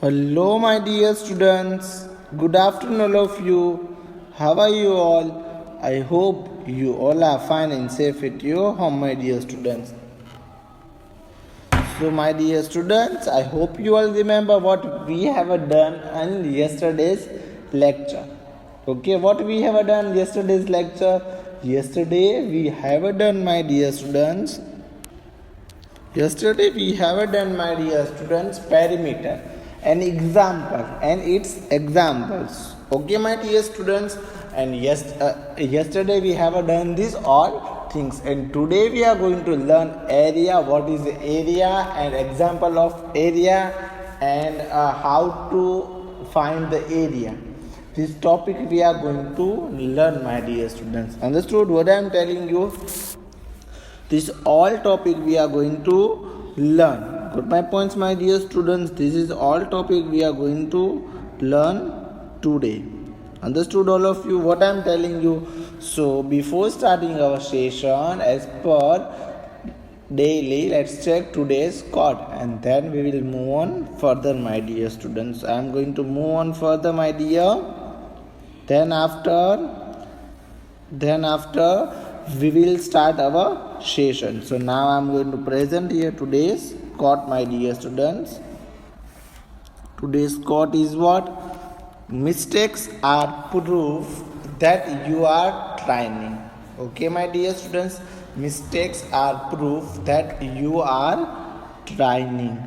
Hello, my dear students. Good afternoon, all of you. How are you all? I hope you all are fine and safe at your home, my dear students. So, my dear students, I hope you all remember what we have done in yesterday's lecture. Okay, what we have done yesterday's lecture? Yesterday we have done, my dear students. Yesterday we have done, my dear students, perimeter, an example and its examples. Okay, my dear students, and yesterday we have done these all things, and today we are going to learn area. What is the area and example of area, and how to find the area. This topic we are going to learn, my dear students. Understood what I am telling you? This all topic we are going to learn. Got my points, my dear students? This is all topic we are going to learn today. Understood all of you what I am telling you? So before starting our session, as per daily, let's check today's code and then we will move on further, my dear students. I am going to move on further, my dear. Then after we will start our session. So now I am going to present here today's quote, my dear students. Today's quote is what? Mistakes are proof that you are trying. Okay, my dear students, mistakes are proof that you are trying.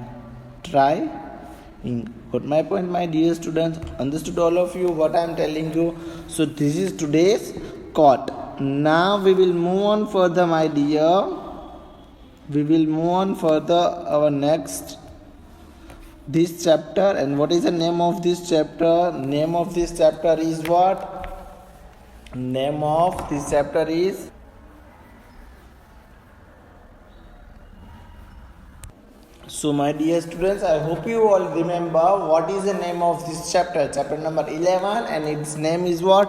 Got my point, my dear students? Understood all of you what I am telling you? So this is today's quote. Now we will move on further, my dear. We will move on further our next this chapter. And what is the name of this chapter? Name of this chapter is what? Name of this chapter is So my dear students, I hope you all remember what is the name of this chapter. Chapter number 11, and its name is what?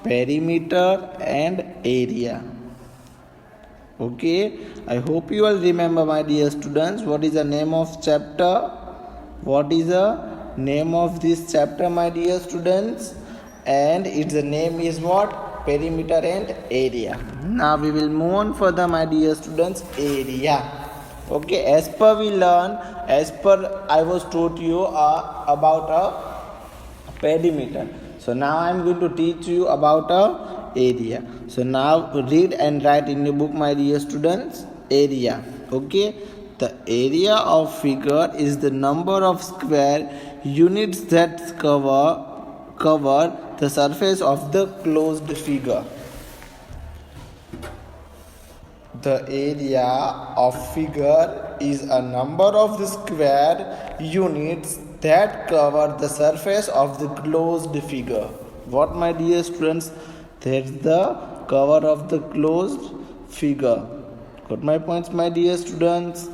Perimeter and area. Okay, I hope you all remember, my dear students, what is the name of chapter? What is the name of this chapter, my dear students? And its name is what? Perimeter and area. Now we will move on further, my dear students. Area. Okay, as per I was taught you about a perimeter. So now I am going to teach you about a area. So now read and write in your book, my dear students. Area. Okay. The area of figure is the number of square units that cover the surface of the closed figure. The area of figure is a number of the square units that cover the surface of the closed figure. What, my dear students? That's the cover of the closed figure. Got my points, my dear students?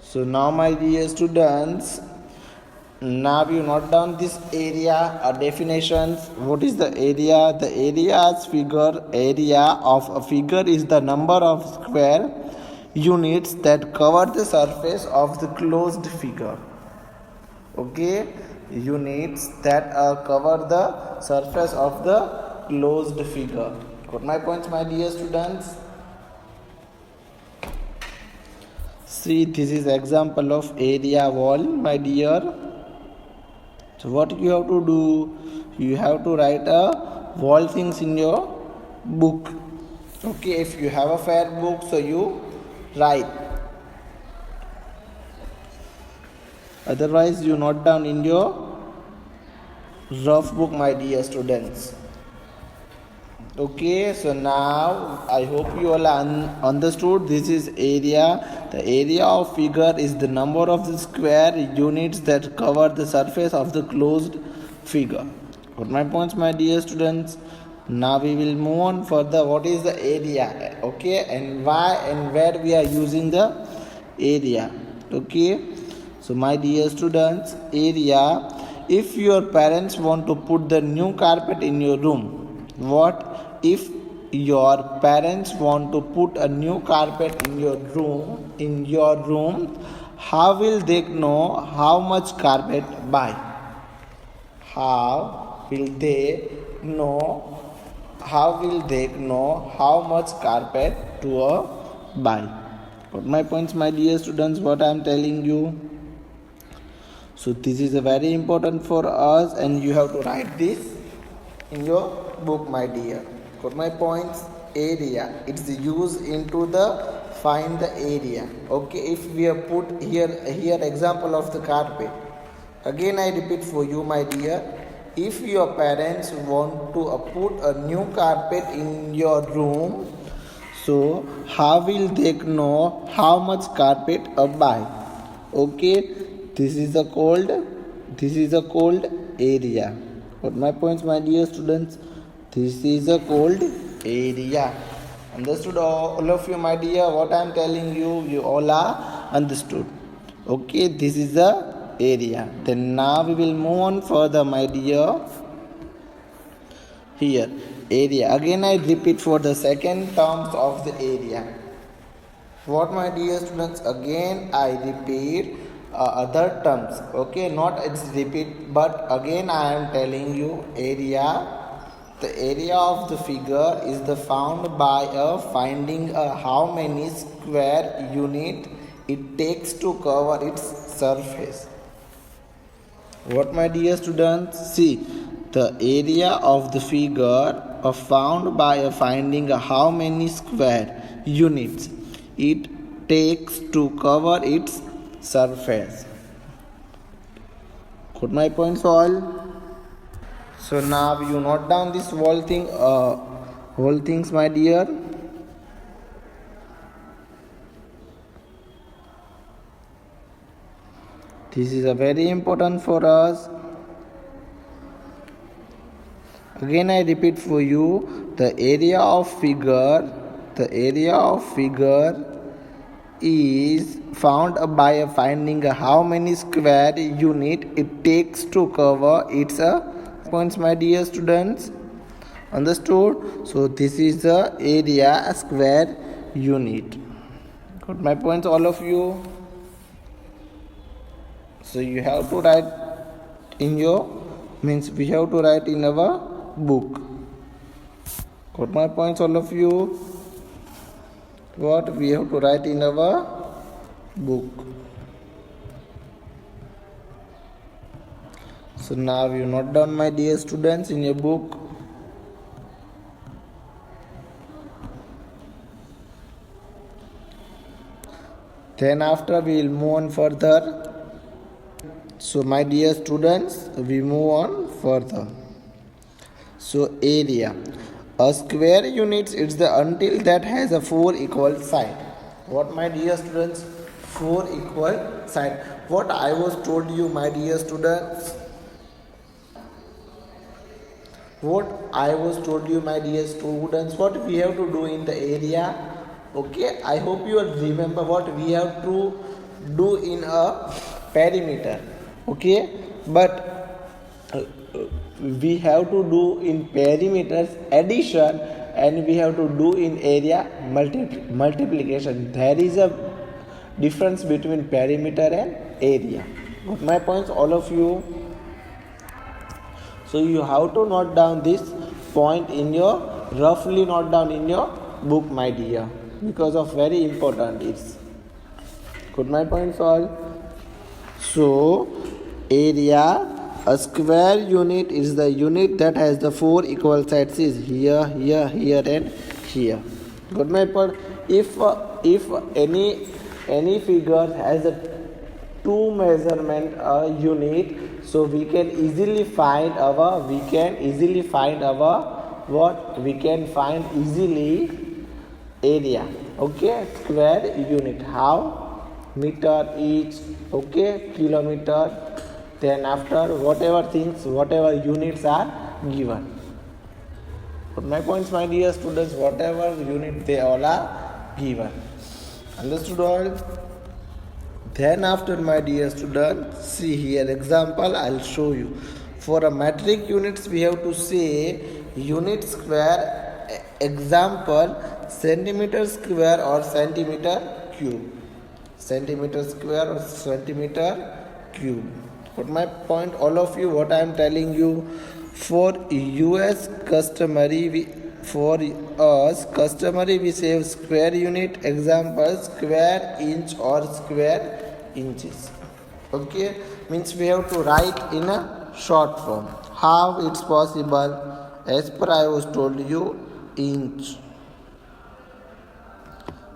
So now, my dear students, now you note down this area definitions. What is the area? The area of a figure is the number of square units that cover the surface of the closed figure. Okay, units that cover the surface of the closed figure. Got my points, my dear students? See, this is example of area wall, my dear. So what you have to do? You have to write a wall things in your book. Okay, if you have a fair book, so you write. Otherwise, you note down in your rough book, my dear students. Okay, so now I hope you all understood. This is area. The area of figure is the number of the square units that cover the surface of the closed figure. Got my points, my dear students? Now we will move on further. What is the area? Okay, and why and where we are using the area? Okay, so my dear students, area. If your parents want to put the new carpet in your room, what if your parents want to put a new carpet in your room, how will they know how much carpet buy? How will they know how much carpet to buy? Got my points, my dear students, what I am telling you? So this is a very important for us, and you have to write this in your book, my dear. Got my points? Area, it's used into the find the area. Okay, if we have put here example of the carpet. Again I repeat for you, my dear. If your parents want to put a new carpet in your room, so how will they know how much carpet buy? Okay, this is a cold area. Got my points, my dear students? This is a cold area. Understood all of you, my dear? What I am telling you, you all are understood. Okay, this is the area. Then now we will move on further, my dear. Here, area. Again I repeat for the second terms of the area. What, my dear students? Again I repeat other terms. Okay, not it's repeat, but again I am telling you area. The area of the figure is the found by finding how many square unit it takes to cover its surface. What, my dear students? See, the area of the figure found by finding how many square units it takes to cover its surface. Got my points all? So now you note down this whole things, my dear. This is a very important for us. Again I repeat for you, the area of figure is found by finding how many square unit it takes to cover its points, my dear students. Understood? So this is the area square unit. Got my points, all of you? So you have to write in we have to write in our book. Got my points, all of you? What we have to write in our book. So now you note down, my dear students, in your book. Then after we will move on further. So my dear students, we move on further. So area. A square unit is the until that has a 4 equal side. What, my dear students? 4 equal side. What I was told you, my dear students? What we have to do in the area? Okay, I hope you will remember what we have to do in a perimeter. Okay, but we have to do in perimeters addition, and we have to do in area multiplication. There is a difference between perimeter and area. Got my points, all of you? So you have to note down this point roughly note down in your book, my dear, because of very important it's. Got my points all? So area, a square unit is the unit that has the 4 equal sides, is here, here, here and here. Got my point? If any figure has a 2 measurement unit, so we can easily find area. Okay, square unit. How? Meter each. Okay, kilometer. Then after whatever units are given. But my points, my dear students, whatever unit they all are given. Understood all? Then after, my dear students, see here example I'll show you. For a metric units we have to say unit square example centimeter square or centimeter cube. Centimeter square or centimeter cube. What my point, all of you, what I am telling you, for US customary, we say square unit, example square inch or square inches. Okay, means we have to write in a short form. How it's possible? As per I was told you, inch.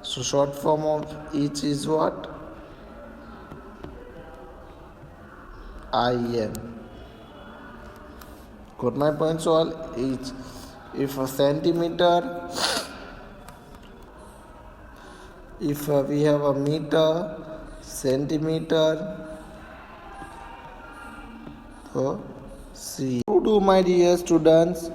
So short form of inch is what? IN. Got my points all? Inch. If a centimeter, if we have a meter, centimeter, so see. To do, my dear students,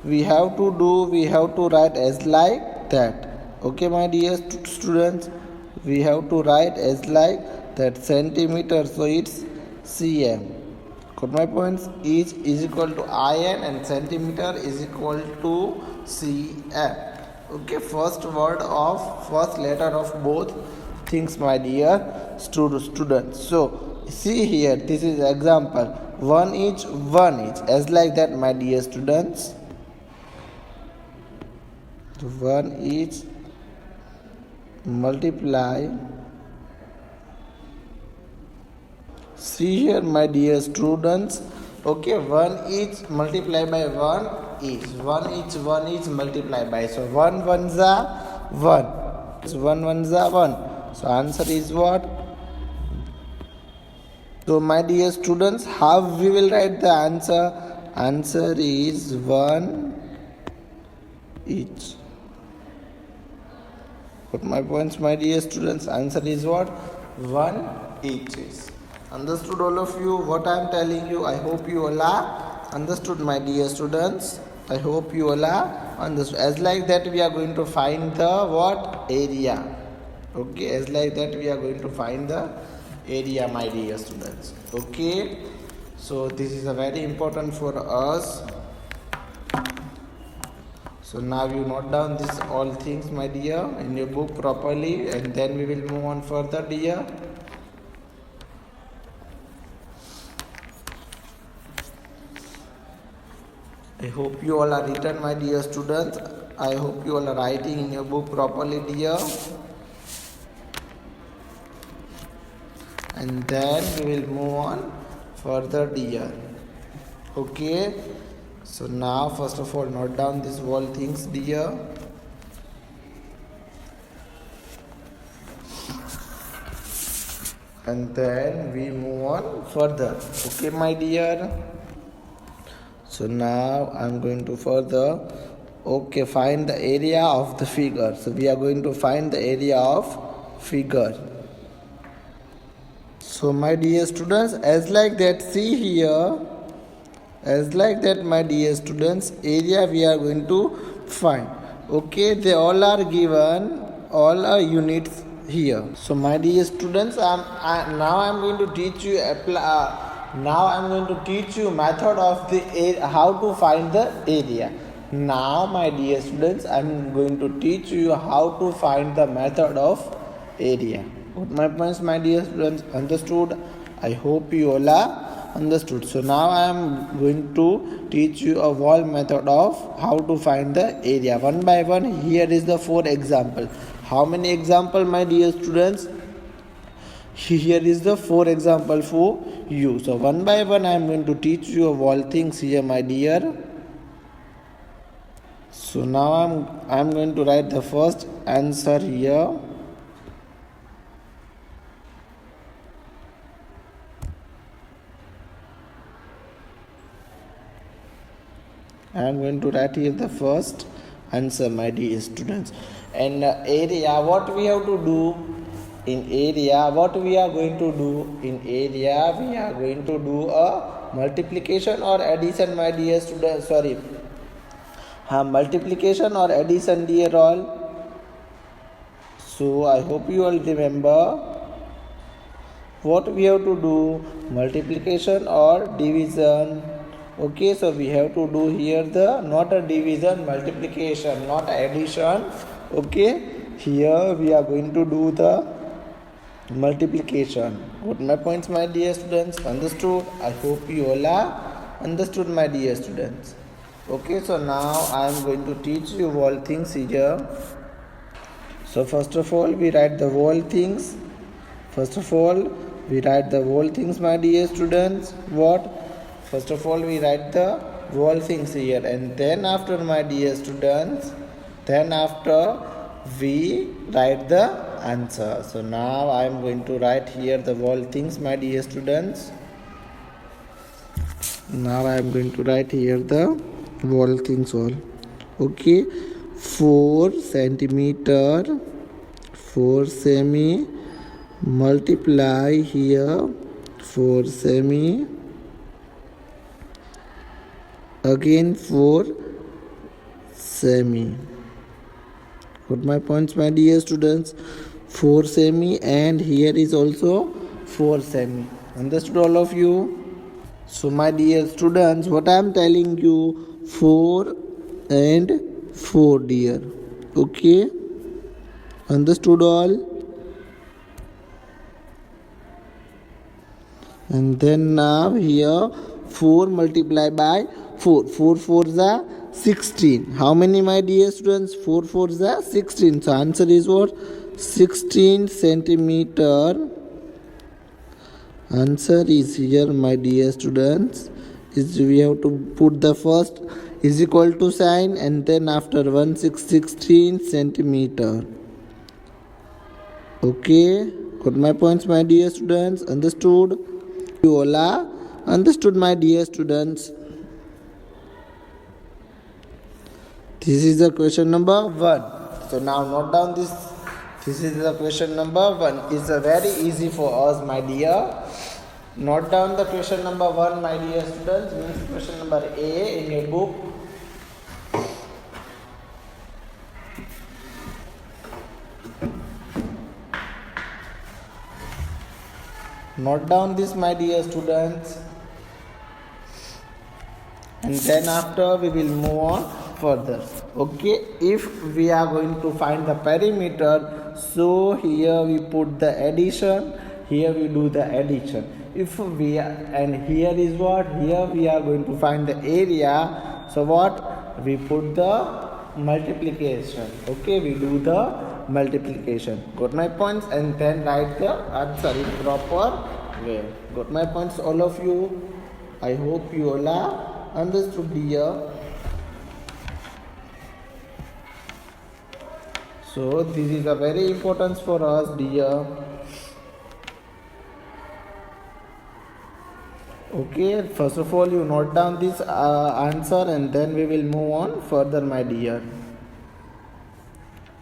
we have to write as like that. Okay, my dear students, we have to write as like that, centimeter, so it's cm. Got my points? Each is equal to in and centimeter is equal to cm. Okay, first letter of both things, my dear students. So see here, this is example 1 inch, as like that, my dear students. 1 inch multiply, see here, my dear students. Okay, 1 inch multiply by 1 inch, 1 inch multiply by, so 1 1 za 1, 1 1 za 1, so answer is what? So my dear students, how we will write the answer? Answer is 1 inch. Put my points, my dear students. Answer is what? 1 inches. Understood, all of you, what I am telling you? I hope you all are understood, my dear students. I hope you all are understood. As like that, we are going to find the what? Area. Okay, as like that, we are going to find the area, my dear students. Okay, so this is a very important for us. So now you note down this all things, my dear, in your book properly, and then we will move on further, dear. I hope you all are written, my dear students. I hope you all are writing in your book properly, dear. And then we will move on further, dear. Okay. So now first of all note down these all things, dear. And then we move on further. Okay, my dear. So now I am going to further. Okay, find the area of the figure. So we are going to find the area of figure. So my dear students, as like that, see here, as like that, my dear students, area we are going to find. Okay, they all are given, all are units here. So my dear students, now I am going to teach you method of the area, how to find the area. Now my dear students, I am going to teach you how to find the method of area. What my points, my dear students? Understood? I hope you all are understood. So now I am going to teach you a wall method of how to find the area. One by one, here is the 4 example. How many example, my dear students? Here is the 4 example for you. So one by one, I am going to teach you of all things here, my dear. So now I am going to write the first answer here. I am going to write here the first answer, my dear students. And area, what we have to do in area, what we are going to do in area, we are going to do a multiplication or addition, my dear students. Sorry, multiplication or addition, dear all. So I hope you all remember what we have to do, multiplication or division. Okay, so we have to do here the not a division, multiplication, not addition. Okay, here we are going to do the multiplication. Got my points, my dear students? Understood? I hope you all are understood, my dear students. Okay, so now I am going to teach you all things here. So first of all, we write the whole things. First of all, we write the whole things, my dear students. What? First of all, we write the whole things here, and then after, my dear students, then after we write the answer. So now I am going to write here the whole things, my dear students. Now I am going to write here the whole things all. Okay, 4 centimeter, 4 semi, multiply here 4 semi, again 4 semi. Got my points, my dear students? 4 semi, and here is also 4 semi. Understood, all of you? So my dear students, what I am telling you, 4 and 4, dear. Okay, understood all? And then now here 4 multiplied by 4. 4 4s are 16. How many, my dear students? 4 4s are 16. So answer is what? 16 centimeter. Answer is here, my dear students. Is we have to put the first is equal to sign, and then after 16 centimeter. Okay, got my points, my dear students? Understood? You all are understood, my dear students? This is the question number 1. So now note down this. This is the question number 1. It's a very easy for us, my dear. Note down the question number 1, my dear students. Means question number A in your book. Note down this, my dear students. And then after we will move on further. Okay, if we are going to find the perimeter, so here we put the addition, here we do the addition. If we are, and here is what? Here we are going to find the area, so what? We put the multiplication. Okay, we do the multiplication. Got my points? And then write the answer in proper way. Got my points, all of you? I hope you all are understood, dear. So this is a very important for us, dear. Okay, first of all you note down this answer, and then we will move on further, my dear.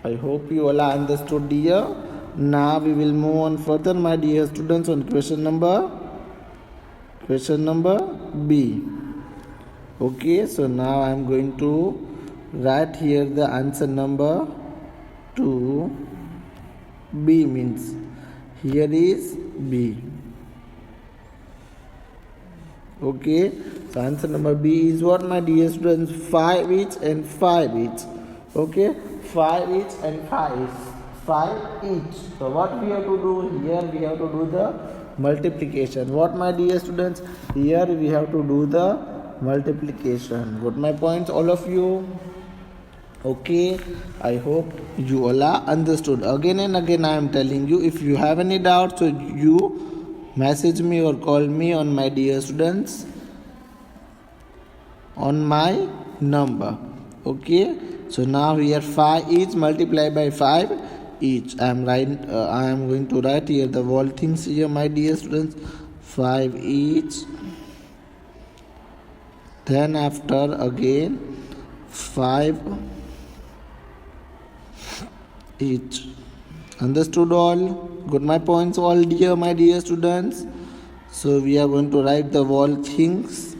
I hope you all are understood, dear. Now we will move on further, my dear students, on question number B. Okay, so now I am going to write here the answer number 2. B means here is B. Okay, so answer number B is what, my dear students? 5 each and 5 each. Okay, 5 each and 5 each. 5 each. So what we have to do here? We have to do the multiplication. What, my dear students? Here we have to do the multiplication. Got my points, all of you? Okay, I hope you all are understood. Again and again I am telling you, if you have any doubts, so you message me or call me on, my dear students, on my number. Okay, so now here 5 each multiplied by 5 each. I am going to write here the whole things here, my dear students. 5 each, then after again 5 each. Understood all? Got my points, all, dear, my dear students? So we are going to write the whole things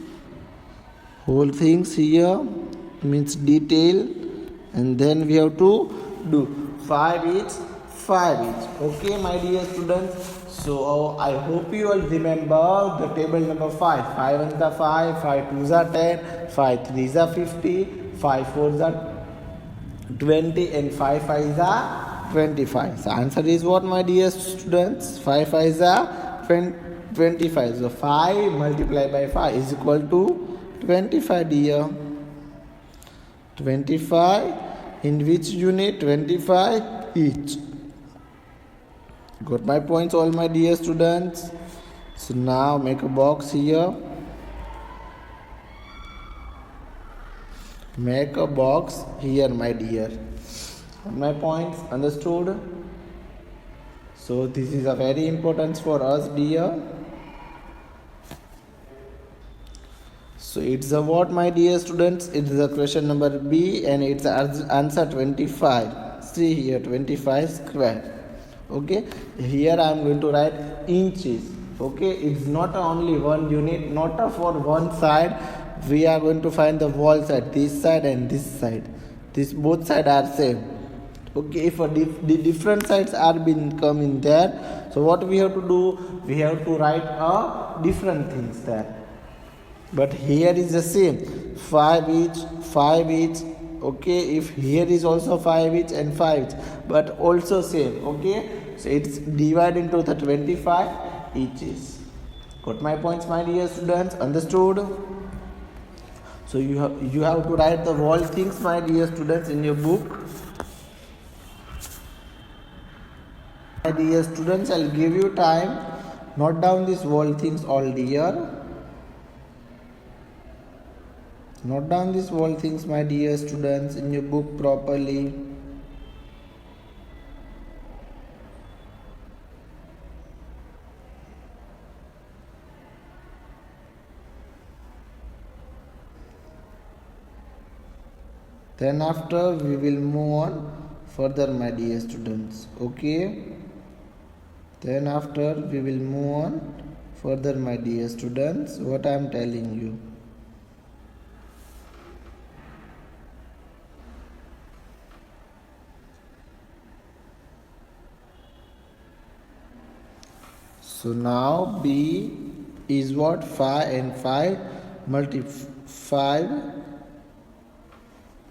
here, means detail, and then we have to do 5 each, 5 each. Okay, my dear students. So I hope you all remember the table number 5. 5 ones are 5, 5 twos are 10, 5 threes are 50, 5 fours are 20, and 5 fives are 25. So answer is what, my dear students? 5 fives are 25. So 5 multiplied by 5 is equal to 25, dear. 25 in which unit? 25 each. Got my points, all my dear students? So now make a box here. Make a box here, my dear. Got my points? Understood? So this is a very important for us, dear. So it's a what, my dear students? It's the question number B, and it's answer 25. See here, 25 square. Okay, here I am going to write inches. Okay, it's not only one unit, not for one side. We are going to find the wall side, this side and this side. This both sides are same. Okay, if the different sides are been come in there, so what we have to do? We have to write different things there. But here is the same, 5 each, 5 each. Okay, if here is also 5 each and 5 each, but also same. Okay, so it's divided into the 25 eaches. Got my points, my dear students? Understood? So you have to write the whole things, my dear students, in your book. My dear students, I'll give you time. Note down these whole things, all dear. Note down these whole things, my dear students, in your book properly. Then after we will move on further, my dear students. Okay. Then after we will move on further, my dear students, what I am telling you. So now B is what? 5 and 5 5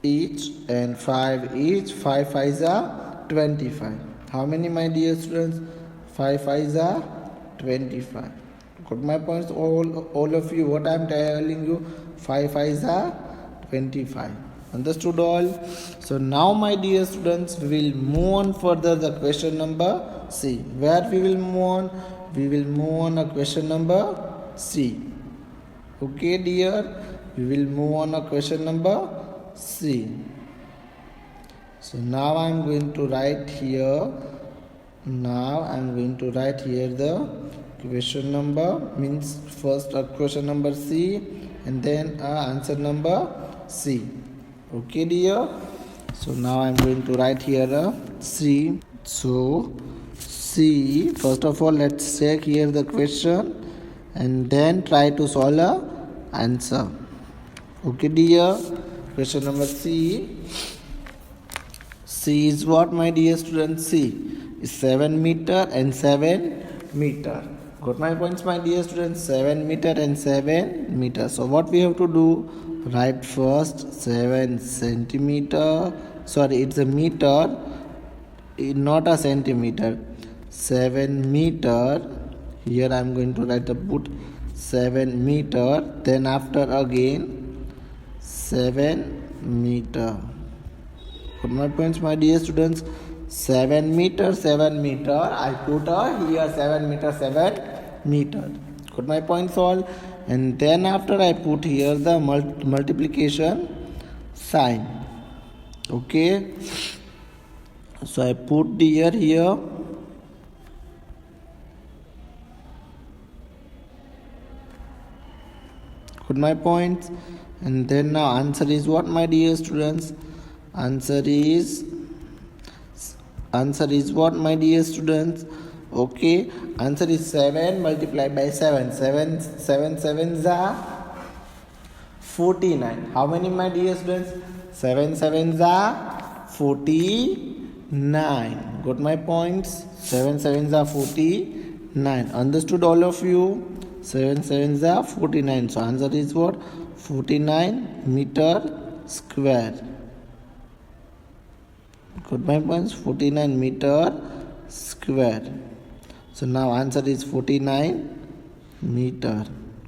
each and 5 each. 5 5s are 25. How many, my dear students? 5 5s are 25. Got my points, all of you? What I am telling you? 5 5s are 25. Understood all? So now, my dear students, we will move on further the question number C. Where we will move on? We will move on a question number C. Okay, dear? We will move on a question number C. So now I am going to write here. Now I am going to write here the question number, means first a question number C and then answer number C. Okay, dear? So now I am going to write here a C. So C, first of all, let's check here the question and then try to solve a answer. Okay, dear? Question number C. C is what, my dear students? C is 7 meter and 7 meter. Got my points, my dear students? 7 meter and 7 meter. So what we have to do? Write first 7 centimeter. Sorry, it's a meter, not a centimeter. 7 meter. Here I am going to write the put 7 meter. Then after again 7 meter. Got my points, my dear students? 7 meter, 7 meter. I put here 7 meter, 7 meter. Got my points all? And then after I put here the multiplication sign. Okay. So I put dear here. Got my points? And then now answer is what, my dear students? Answer is what, my dear students? Okay, answer is 7 multiplied by 7. 7 sevens are 49. How many, my dear students? 7 sevens are 49. Got my points? 7 sevens are 49. Understood all of you? 7 sevens are 49. So answer is what? 49 meter square. Got my points? 49 meter square. So now answer is 49 meter.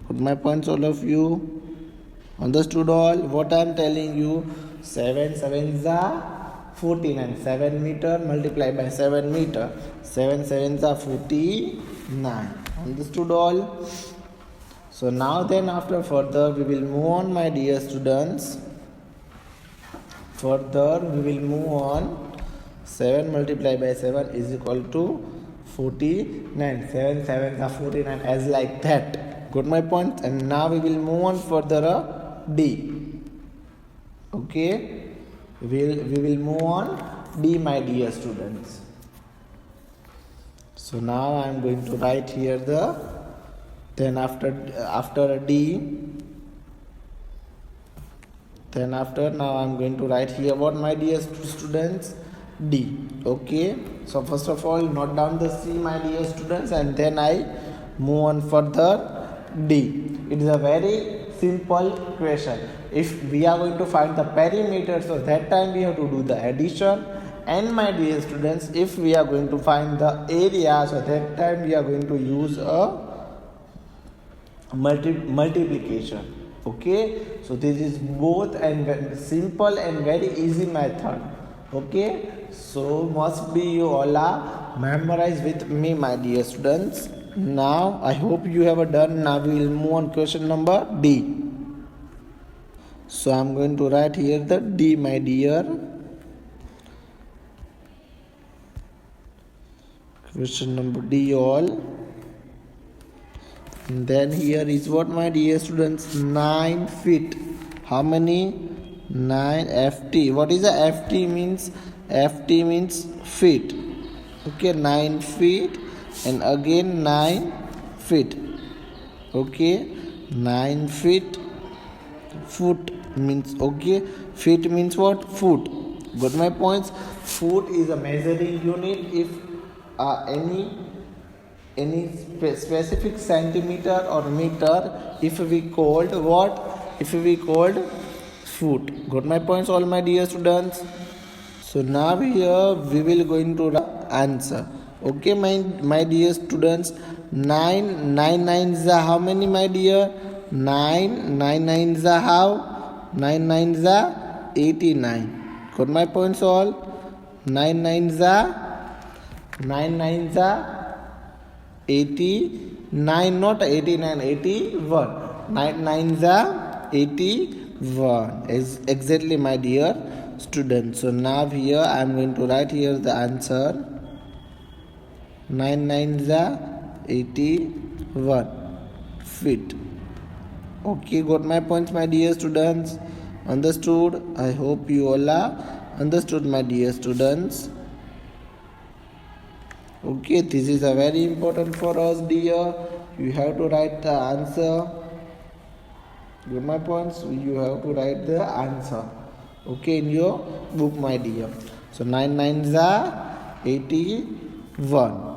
Got my points all of you? Understood all? What I am telling you? 7 sevens are 49. 7 meter multiplied by 7 meter. 7 sevens are 49. Understood all? So now then after further we will move on, my dear students. Further we will move on. 7 multiplied by 7 is equal to 49. 7 sevens are 49, as like that. Got my point? And now we will move on further D. Okay, we will move on D, my dear students. So now I am going to write here the, then after D, then after, now I am going to write here what, my dear students? D. Okay, so first of all note down the C, my dear students, and then I move on further D. It is a very simple question. If we are going to find the perimeter, so that time we have to do the addition. And my dear students, if we are going to find the area, so that time we are going to use a multiplication. Okay, so this is both and simple and very easy method. Okay, so must be you all are memorize with me, my dear students. Now I hope you have done. Now we will move on question number D. So I am going to write here the D, my dear. Question number D all. And then here is what, my dear students? 9 feet. How many? 9 ft. What is a ft means? Ft means feet. Okay, 9 feet and again 9 feet. Okay, 9 feet. Foot means, okay, feet means what? Foot. Got my points? Foot is a measuring unit. If any specific centimeter or meter, if we called what? If we called foot. Got my points all, my dear students? So now here we will going to answer. Okay, my dear students, 9 nines are how many, my dear? 9 nines are how? 9 nines are 89. Got my points all? 9 nines are 89, not 89, 81. 9 nines are 81. Is exactly, my dear students. So now here I am going to write here the answer. 9 nines are 81 feet. Okay, got my points, my dear students? Understood? I hope you all are understood, my dear students. Okay, this is a very important for us, dear. You have to write the answer. Get my points? You have to write the answer. Okay, in your book, my dear. So 9 nines are 81.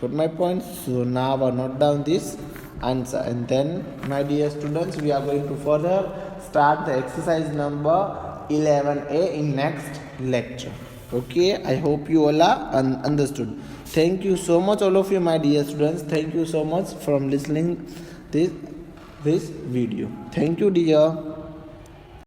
Got my points? So now I note down this answer, and then, my dear students, we are going to further start the exercise number 11A in next lecture. Okay, I hope you all are understood. Thank you so much, all of you, my dear students. Thank you so much from listening this video. Thank you, dear.